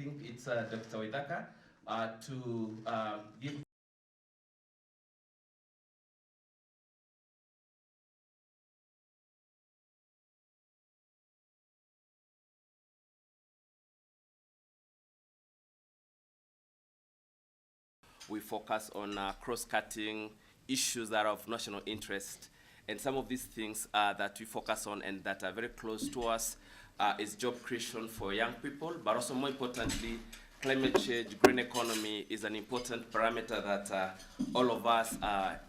think it's Dr. Waithaka to give. We focus on cross-cutting issues that are of national interest. And some of these things that we focus on and that are very close to us is job creation for young people, but also more importantly, climate change, green economy is an important parameter that all of us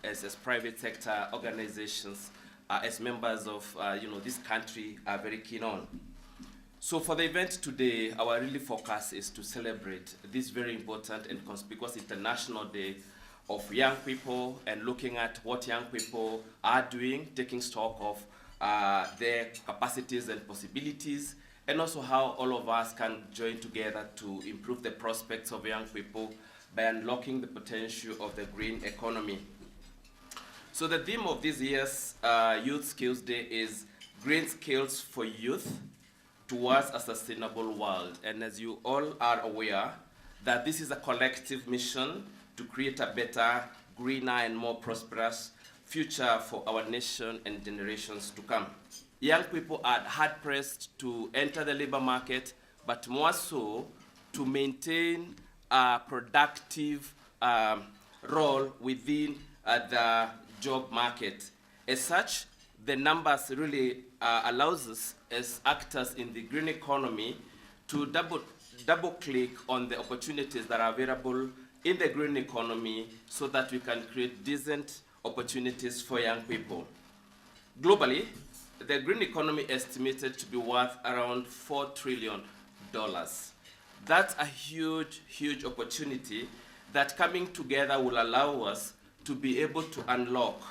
as private sector organizations, as members of this country are very keen on. So for the event today, our really focus is to celebrate this very important and conspicuous International Day of Young People and looking at what young people are doing, taking stock of their capacities and possibilities, and also how all of us can join together to improve the prospects of young people by unlocking the potential of the green economy. So the theme of this year's Youth Skills Day is Green Skills for Youth towards a sustainable world. And as you all are aware, that this is a collective mission to create a better, greener, and more prosperous future for our nation and generations to come. Young people are hard-pressed to enter the labor market, but more so to maintain a productive role within the job market. As such, the numbers really allows us as actors in the green economy to double click on the opportunities that are available in the green economy so that we can create decent opportunities for young people. Globally, the green economy is estimated to be worth around $4 trillion. That's a huge, huge opportunity that coming together will allow us to be able to unlock.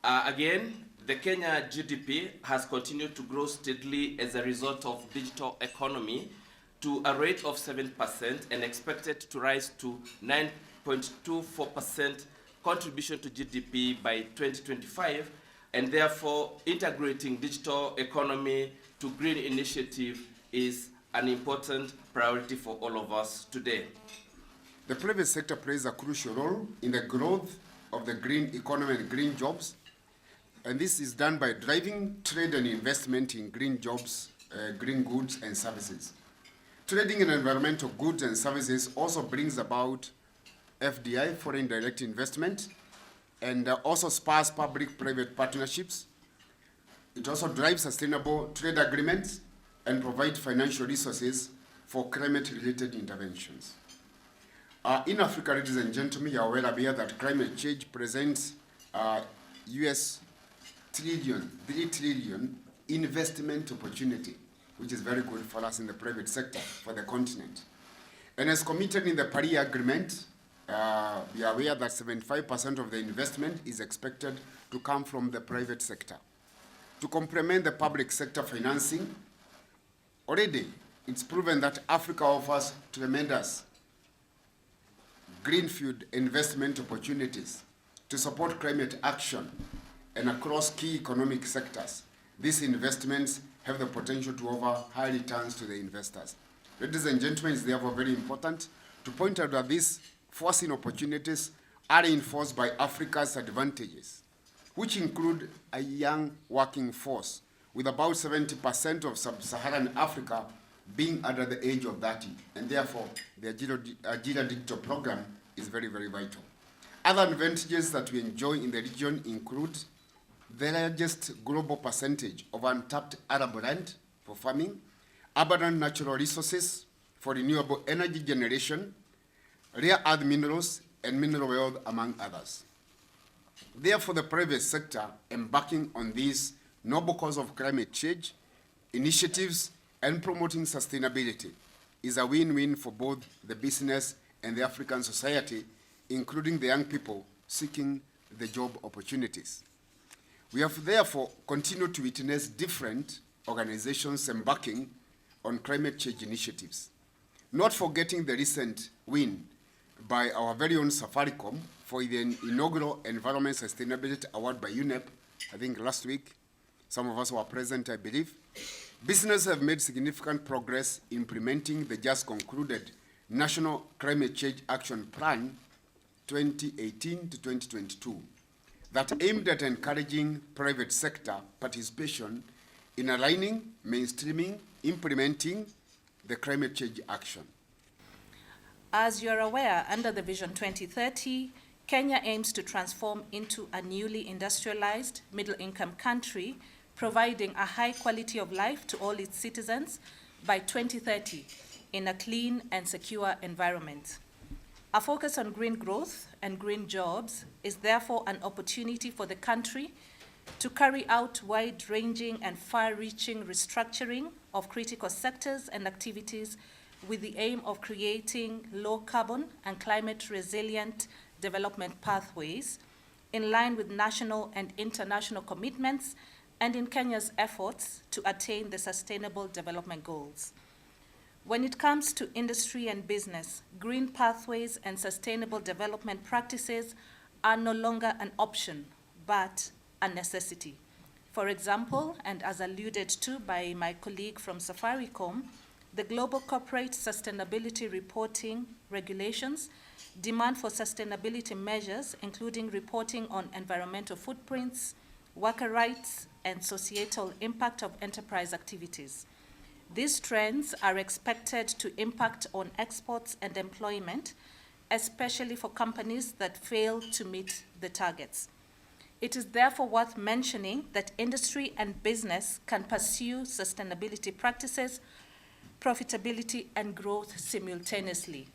Again, the Kenya GDP has continued to grow steadily as a result of digital economy to a rate of 7% and expected to rise to 9.24% contribution to GDP by 2025, and therefore integrating digital economy to green initiative is an important priority for all of us today. The private sector plays a crucial role in the growth of the green economy and green jobs. And this is done by driving trade and investment in green jobs, green goods and services. Trading in environmental goods and services also brings about FDI, foreign direct investment, and also spurs public-private partnerships. It also drives sustainable trade agreements and provides financial resources for climate-related interventions. In Africa, ladies and gentlemen, you are well aware that climate change presents US $3 trillion investment opportunity, which is very good for us in the private sector, for the continent. And as committed in the Paris Agreement, we are aware that 75% of the investment is expected to come from the private sector. To complement the public sector financing, already it's proven that Africa offers tremendous greenfield investment opportunities to support climate action and across key economic sectors. These investments have the potential to offer high returns to the investors. Ladies and gentlemen, it's therefore very important to point out that these forcing opportunities are reinforced by Africa's advantages, which include a young working force, with about 70% of sub-Saharan Africa being under the age of 30, and therefore the Agila Digital Program is very, very vital. Other advantages that we enjoy in the region include the largest global percentage of untapped arable land for farming, abundant natural resources for renewable energy generation, rare earth minerals, and mineral wealth, among others. Therefore, the private sector embarking on this noble cause of climate change initiatives and promoting sustainability is a win-win for both the business and the African society, including the young people seeking the job opportunities. We have therefore continued to witness different organizations embarking on climate change initiatives, not forgetting the recent win by our very own Safaricom for the inaugural Environment Sustainability Award by UNEP, I think last week. Some of us were present, I believe. Businesses have made significant progress implementing the just concluded National Climate Change Action Plan 2018 to 2022 that aimed at encouraging private sector participation in aligning, mainstreaming, implementing the climate change action. As you are aware, under the Vision 2030, Kenya aims to transform into a newly industrialized middle-income country, providing a high quality of life to all its citizens by 2030 in a clean and secure environment. A focus on green growth and green jobs is therefore an opportunity for the country to carry out wide-ranging and far-reaching restructuring of critical sectors and activities with the aim of creating low-carbon and climate-resilient development pathways in line with national and international commitments and in Kenya's efforts to attain the Sustainable Development Goals. When it comes to industry and business, green pathways and sustainable development practices are no longer an option, but a necessity. For example, and as alluded to by my colleague from Safaricom, the Global Corporate Sustainability Reporting Regulations demand for sustainability measures, including reporting on environmental footprints, worker rights, and societal impact of enterprise activities. These trends are expected to impact on exports and employment, especially for companies that fail to meet the targets. It is therefore worth mentioning that industry and business can pursue sustainability practices, profitability, and growth simultaneously.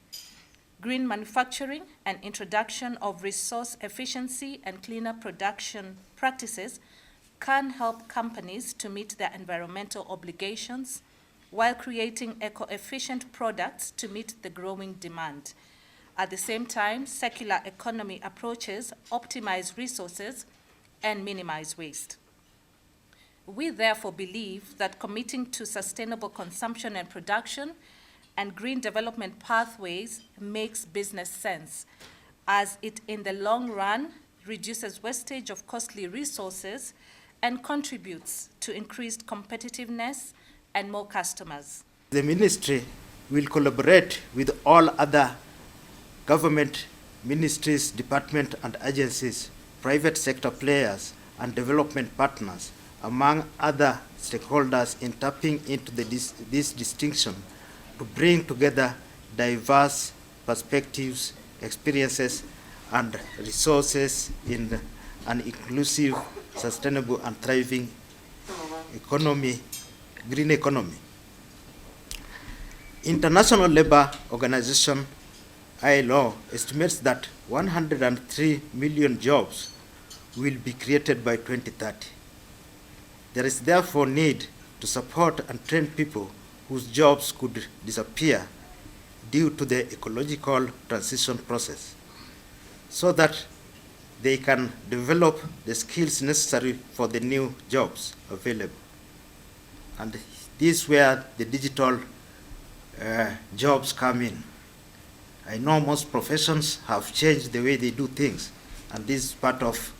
Green manufacturing and introduction of resource efficiency and cleaner production practices can help companies to meet their environmental obligations while creating eco-efficient products to meet the growing demand. At the same time, circular economy approaches optimize resources and minimize waste. We therefore believe that committing to sustainable consumption and production and green development pathways makes business sense, as it in the long run reduces wastage of costly resources and contributes to increased competitiveness and more customers. The ministry will collaborate with all other government ministries, departments and agencies, private sector players and development partners, among other stakeholders, in tapping into this distinction to bring together diverse perspectives, experiences and resources in an inclusive, sustainable and thriving economy, green economy. International Labour Organization, ILO, estimates that 103 million jobs will be created by 2030. There is therefore need to support and train people whose jobs could disappear due to the ecological transition process, so that they can develop the skills necessary for the new jobs available. And this is where the digital jobs come in. I know most professions have changed the way they do things, and this is part of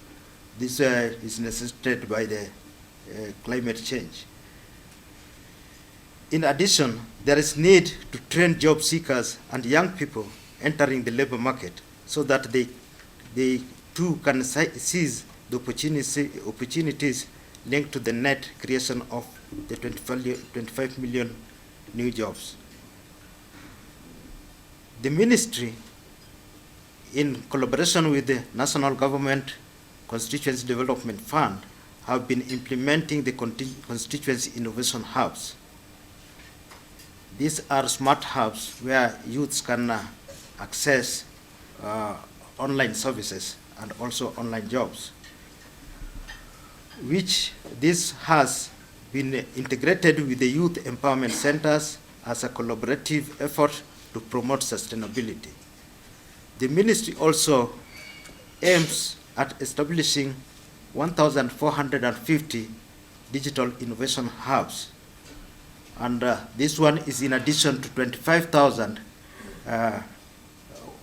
this is necessitated by the climate change. In addition, there is need to train job seekers and young people entering the labor market so that they too can seize the opportunities linked to the net creation of the 25 million new jobs. The ministry, in collaboration with the National Government Constituency Development Fund, have been implementing the constituency innovation hubs. These are smart hubs where youths can access online services and also online jobs, which this has been integrated with the youth empowerment centers as a collaborative effort to promote sustainability. The ministry also aims at establishing 1,450 digital innovation hubs. And this one is in addition to 25,000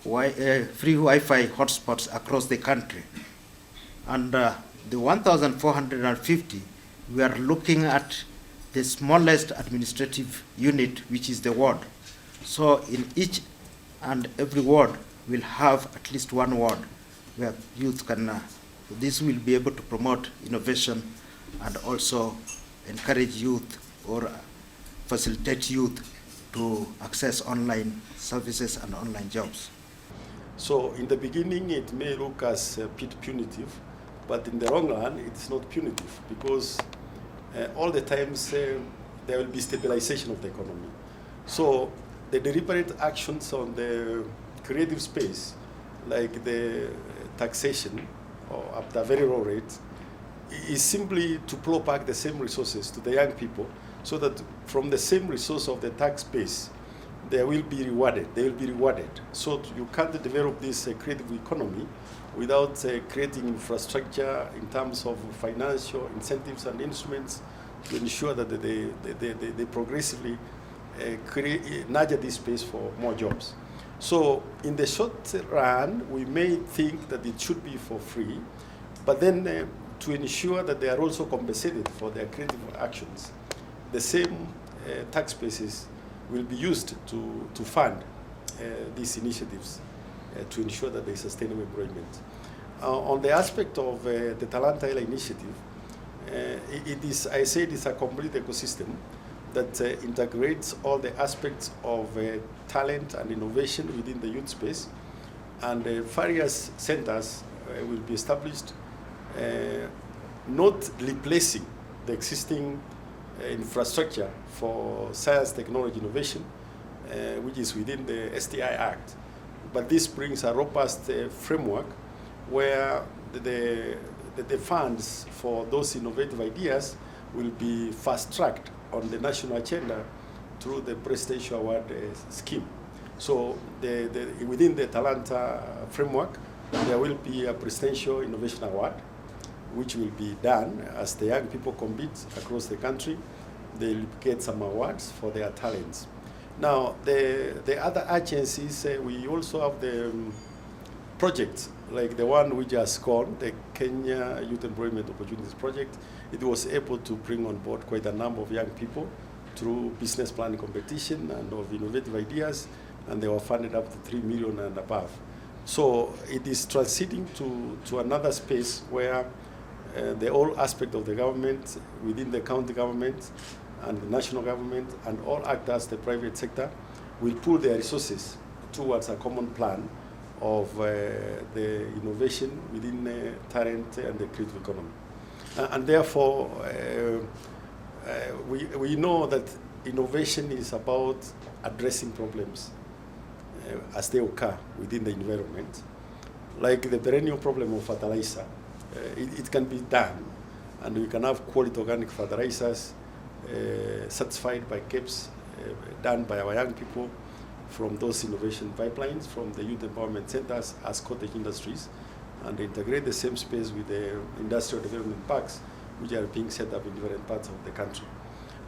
free Wi-Fi hotspots across the country. And the 1,450, we are looking at the smallest administrative unit, which is the ward. So in each and every ward will have at least one ward where youth can, this will be able to promote innovation and also encourage youth or facilitate youth to access online services and online jobs. So in the beginning, it may look as a bit punitive, but in the long run, it's not punitive because all the times there will be stabilization of the economy. So the deliberate actions on the creative space, like the taxation or at a very low rate, is simply to plow back the same resources to the young people so that from the same resource of the tax base, they will be rewarded. So you can't develop this creative economy without creating infrastructure in terms of financial incentives and instruments to ensure that they progressively nurture this space for more jobs. So in the short run, we may think that it should be for free, but then to ensure that they are also compensated for their creative actions, the same tax bases will be used to fund these initiatives to ensure that there is sustainable employment. On the aspect of the Talanta Ela initiative, it is, I said, it's a complete ecosystem that integrates all the aspects of talent and innovation within the youth space, and various centers will be established, not replacing the existing infrastructure for science, technology, innovation, which is within the STI Act. But this brings a robust framework where the funds for those innovative ideas will be fast-tracked on the national agenda through the Presidential Award scheme. So within the Talanta framework, there will be a Presidential Innovation Award, which will be done as the young people compete across the country. They'll get some awards for their talents. Now, the other agencies, we also have the projects, like the one we just called the Kenya Youth Employment Opportunities Project. It was able to bring on board quite a number of young people through business planning competition and of innovative ideas, and they were funded up to 3 million and above. So it is transiting to another space where the whole aspect of the government, within the county government and the national government, and all actors, the private sector, will pool their resources towards a common plan of the innovation within talent and the creative economy. And therefore, we know that innovation is about addressing problems as they occur within the environment. Like the perennial problem of fertilizer, it can be done, and we can have quality organic fertilizers certified by KEBS, done by our young people from those innovation pipelines, from the youth empowerment centers as cottage industries, and integrate the same space with the industrial development parks, which are being set up in different parts of the country.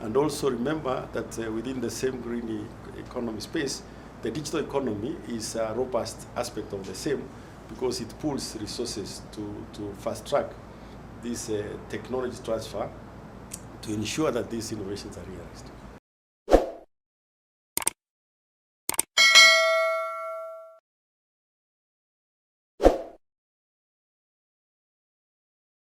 And also remember that within the same green economy space, the digital economy is a robust aspect of the same, because it pools resources to fast track this technology transfer to ensure that these innovations are realized.